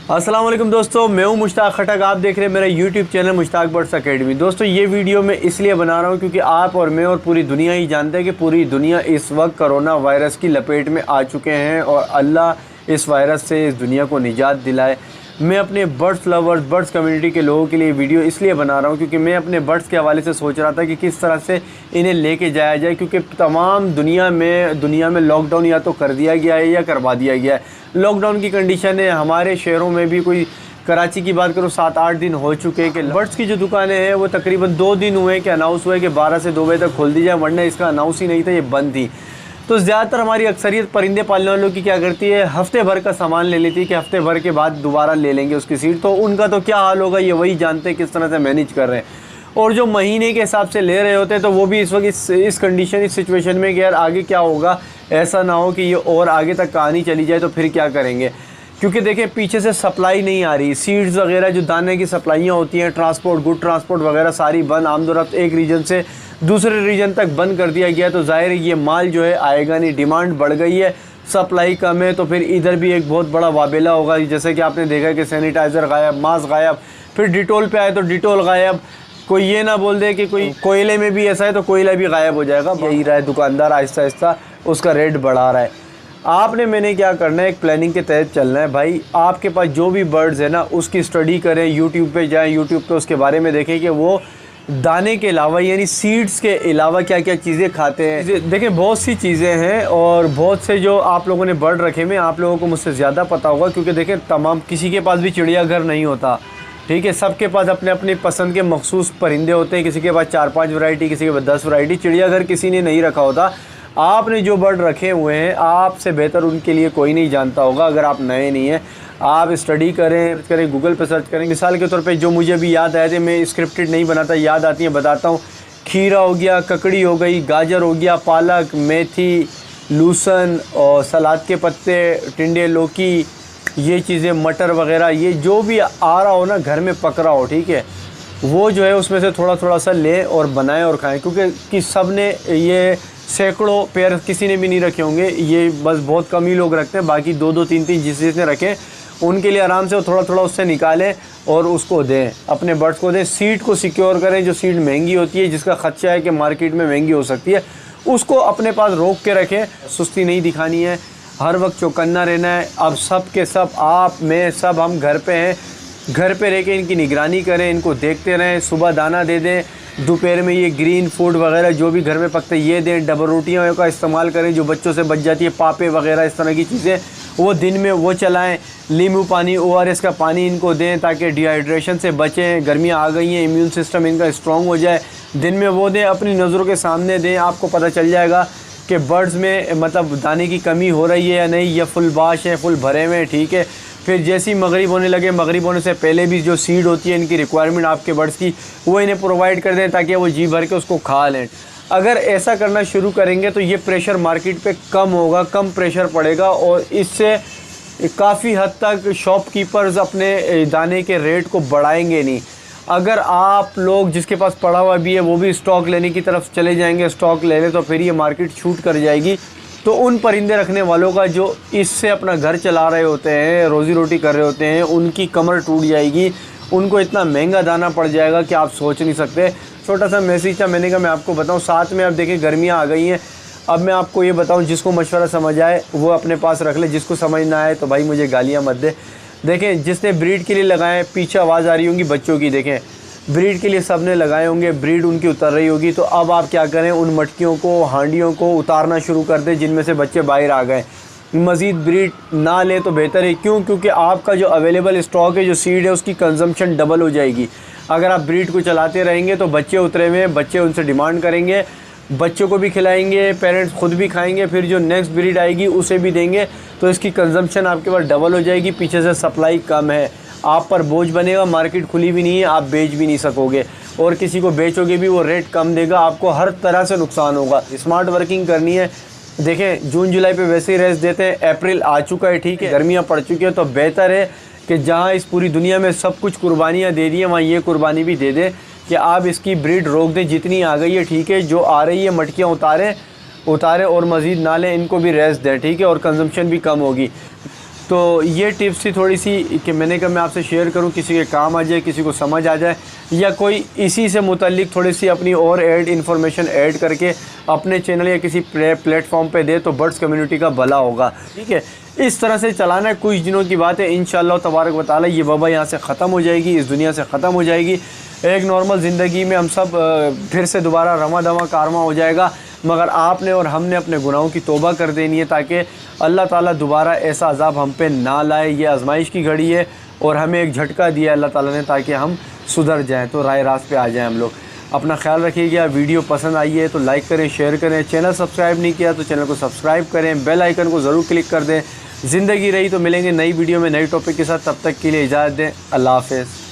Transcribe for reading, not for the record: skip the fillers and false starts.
अस्सलाम वालेकुम दोस्तों, मैं हूं मुश्ताक खटक। आप देख रहे हैं मेरा YouTube channel Mushtaq birds academy. दोस्तों ये वीडियो मैं इसलिए बना रहा हूं क्योंकि आप और मैं और पूरी दुनिया ही जानते हैं कि पूरी दुनिया इस वक्त कोरोना वायरस की लपेट में आ चुके हैं और अल्लाह इस वायरस से इस दुनिया को निजात दिलाए। मैं अपने बर्ड्स लवर्स, बर्ड्स कम्युनिटी के लोगों के लिए वीडियो इसलिए बना रहा हूँ क्योंकि मैं अपने बर्ड्स के हवाले से सोच रहा था कि किस तरह से इन्हें लेके जाया जाए, क्योंकि तमाम दुनिया में लॉकडाउन या तो कर दिया गया है या करवा दिया गया है। लॉकडाउन की कंडीशन है, हमारे शहरों में भी कोई कराची की बात करो 7-8 दिन हो चुके हैं कि बर्ड्स की जो दुकानें हैं वो तकरीबन 2 दिन हुए कि अनाउंस हुए कि 12 से 2 बजे तक खोल दी जाए, वरना इसका अनाउंस ही नहीं था, ये बंद थी। तो ज़्यादातर हमारी अक्सरियत परिंदे पालने वालों की क्या करती है, हफ्ते भर का सामान ले लेती है कि हफ्ते भर के बाद दोबारा ले लेंगे उसकी सीट। तो उनका तो क्या हाल होगा ये वही जानते हैं किस तरह से मैनेज कर रहे हैं। और जो महीने के हिसाब से ले रहे होते हैं तो वो भी इस वक्त इस कंडीशन, इस सिचुएशन में कि यार आगे क्या होगा, ऐसा ना हो कि ये और आगे तक कहानी चली जाए तो फिर क्या करेंगे। क्योंकि देखें पीछे से सप्लाई नहीं आ रही, सीड्स वगैरह जो दाने की सप्लाइयाँ होती हैं, ट्रांसपोर्ट, गुड ट्रांसपोर्ट वगैरह सारी बंद, आमदोरफ्त एक रीजन से दूसरे रीजन तक बंद कर दिया गया। तो ज़ाहिर है ये माल जो है आएगा नहीं, डिमांड बढ़ गई है, सप्लाई कम है, तो फिर इधर भी एक बहुत बड़ा वाबेला होगा। जैसे कि आपने देखा कि सैनिटाइज़र गायब, मास्क गायब, फिर डिटोल पे आए तो डिटोल गायब। कोई ये ना बोल दे कि कोई कोयले में भी ऐसा है तो कोयला भी गायब हो जाएगा। यही रहा है, दुकानदार आहिस्ता आहिस्ता उसका रेट बढ़ा रहा है। आपने मैंने क्या करना है, एक प्लानिंग के तहत चलना है भाई। आपके पास जो भी बर्ड्स है ना उसकी स्टडी करें, यूट्यूब पे जाएं, यूट्यूब पे उसके बारे में देखें कि वो दाने के अलावा यानी सीड्स के अलावा क्या क्या चीज़ें खाते हैं। देखें बहुत सी चीज़ें हैं और बहुत से जो आप लोगों ने बर्ड रखे हुए, आप लोगों को मुझसे ज़्यादा पता होगा क्योंकि देखें तमाम किसी के पास भी चिड़ियाघर नहीं होता, ठीक है। सबके पास अपने अपनी पसंद के मखसूस परिंदे होते हैं, किसी के पास 4-5 वैरायटी, किसी के पास 10 वैरायटी। चिड़ियाघर किसी ने नहीं रखा होता। आपने जो बर्ड रखे हुए हैं आपसे बेहतर उनके लिए कोई नहीं जानता होगा। अगर आप नए नहीं हैं, आप स्टडी करें, गूगल पर सर्च करें। मिसाल के तौर पे जो मुझे अभी याद आए थे, मैं स्क्रिप्टेड नहीं बनाता, याद आती हैं बताता हूँ। खीरा हो गया, ककड़ी हो गई, गाजर हो गया, पालक, मेथी, लूसन और सलाद के पत्ते, टिंडे, लौकी, ये चीज़ें, मटर वगैरह, ये जो भी आ रहा हो ना घर में पक रहा हो, ठीक है, वो जो है उसमें से थोड़ा थोड़ा सा लें और बनाएं और खाएं। क्योंकि सब ने ये सैकड़ों पेयर किसी ने भी नहीं रखे होंगे, ये बस बहुत कम ही लोग रखते हैं। बाकी 2-2, 3-3 जिसने रखें उनके लिए आराम से थोड़ा थोड़ा उससे निकालें और उसको दें, अपने बर्ड्स को दें। सीड को सिक्योर करें, जो सीड महंगी होती है, जिसका खर्चा है कि मार्केट में महंगी हो सकती है, उसको अपने पास रोक के रखें। सुस्ती नहीं दिखानी है, हर वक्त चौकन्ना रहना है। अब सब के सब, आप, मैं, सब हम घर पे हैं, घर पे रह के इनकी निगरानी करें, इनको देखते रहें। सुबह दाना दे दें, दोपहर में ये ग्रीन फूड वगैरह जो भी घर में पकते ये दें। डबल रोटियों का इस्तेमाल करें जो बच्चों से बच जाती है, पापे वगैरह इस तरह की चीज़ें, वो दिन में वो चलाएं। नींबू पानी, ORS का पानी इनको दें ताकि डिहाइड्रेशन से बचें। गर्मियाँ आ गई हैं, इम्यून सिस्टम इनका स्ट्रॉन्ग हो जाए, दिन में वो दें। अपनी नज़रों के सामने दें, आपको पता चल जाएगा कि बर्ड्स में मतलब दाने की कमी हो रही है या नहीं, या फुल बाश है, फुल भरे हुए, ठीक है। फिर जैसे ही मगरिब होने लगे, मगरिब होने से पहले भी जो सीड होती है इनकी रिक्वायरमेंट आपके बर्ड्स की, वो इन्हें प्रोवाइड कर दें ताकि वो जी भर के उसको खा लें। अगर ऐसा करना शुरू करेंगे तो ये प्रेशर मार्केट पे कम होगा, कम प्रेशर पड़ेगा और इससे काफ़ी हद तक शॉपकीपर्स अपने दाने के रेट को बढ़ाएंगे नहीं। अगर आप लोग जिसके पास पड़ा हुआ भी है वो भी स्टॉक लेने की तरफ चले जाएंगे, स्टॉक ले लें, तो फिर ये मार्केट छूट कर जाएगी। तो उन परिंदे रखने वालों का जो इससे अपना घर चला रहे होते हैं, रोज़ी रोटी कर रहे होते हैं, उनकी कमर टूट जाएगी। उनको इतना महंगा दाना पड़ जाएगा कि आप सोच नहीं सकते। छोटा सा मैसेज था, मैंने कहा मैं आपको बताऊं। साथ में अब देखिए गर्मियां आ गई हैं, अब मैं आपको ये बताऊं, जिसको मशवरा समझ आए वो अपने पास रख ले, जिसको समझ ना आए तो भाई मुझे गालियाँ मत दे। देखें जिसने ब्रीड के लिए लगाए, पीछे आवाज़ आ रही होगी बच्चों की, देखें ब्रीड के लिए सब ने लगाए होंगे, ब्रीड उनकी उतर रही होगी। तो अब आप क्या करें, उन मटकियों को, हांडियों को उतारना शुरू कर दें जिनमें से बच्चे बाहर आ गए। मज़ीद ब्रीड ना लें तो बेहतर है। क्यों? क्योंकि आपका जो अवेलेबल स्टॉक है, जो सीड है, उसकी कंजम्पशन डबल हो जाएगी। अगर आप ब्रीड को चलाते रहेंगे तो बच्चे उतरे हुए हैं, बच्चे उनसे डिमांड करेंगे, बच्चों को भी खिलाएंगे, पेरेंट्स खुद भी खाएंगे, फिर जो नेक्स्ट ब्रीड आएगी उसे भी देंगे, तो इसकी कंजम्पशन आपके पास डबल हो जाएगी। पीछे से सप्लाई कम है, आप पर बोझ बनेगा, मार्केट खुली भी नहीं है, आप बेच भी नहीं सकोगे और किसी को बेचोगे भी वो रेट कम देगा, आपको हर तरह से नुकसान होगा। स्मार्ट वर्किंग करनी है। देखें जून जुलाई पे वैसे ही रेस्ट देते हैं, अप्रैल आ चुका है, ठीक है, गर्मियाँ पड़ चुकी हैं, तो बेहतर है कि जहाँ इस पूरी दुनिया में सब कुछ कुर्बानियाँ दे दी हैं वहाँ ये कुर्बानी भी दे दें कि आप इसकी ब्रीड रोक दें। जितनी आ गई है ठीक है, जो आ रही है मटकियाँ उतारें और मज़ीद ना लें, इनको भी रेस्ट दें, ठीक है, और कंजम्पशन भी कम होगी। तो ये टिप्स थी थोड़ी सी कि मैंने कहा मैं आपसे शेयर करूं, किसी के काम आ जाए, किसी को समझ आ जाए, या कोई इसी से मुतल्लिक थोड़ी सी अपनी और इन्फॉर्मेशन ऐड करके अपने चैनल या किसी प्लेटफॉर्म पे दे तो बर्ड्स कम्युनिटी का भला होगा। ठीक है, इस तरह से चलाना है। कुछ दिनों की बात है, इंशाअल्लाह तबारक व तआला ये वबा यहाँ से ख़त्म हो जाएगी, इस दुनिया से ख़त्म हो जाएगी। एक नॉर्मल ज़िंदगी में हम सब फिर से दोबारा रमा दमा कारवा हो जाएगा। मगर आपने और हमने अपने गुनाहों की तौबा कर देनी है ताकि अल्लाह ताला दोबारा ऐसा अज़ाब हम पे ना लाए। ये आजमाइश की घड़ी है और हमें एक झटका दिया अल्लाह ताला ने ताकि हम सुधर जाएं, तो राय रास्त पे आ जाएं हम लोग। अपना ख्याल रखिएगा। वीडियो पसंद आई है तो लाइक करें, शेयर करें। चैनल सब्सक्राइब नहीं किया तो चैनल को सब्सक्राइब करें, बेल आइकन को ज़रूर क्लिक कर दें। ज़िंदगी रही तो मिलेंगे नई वीडियो में नई टॉपिक के साथ, तब तक के लिए इजाज़त दें। अल्लाह हाफ़िज़।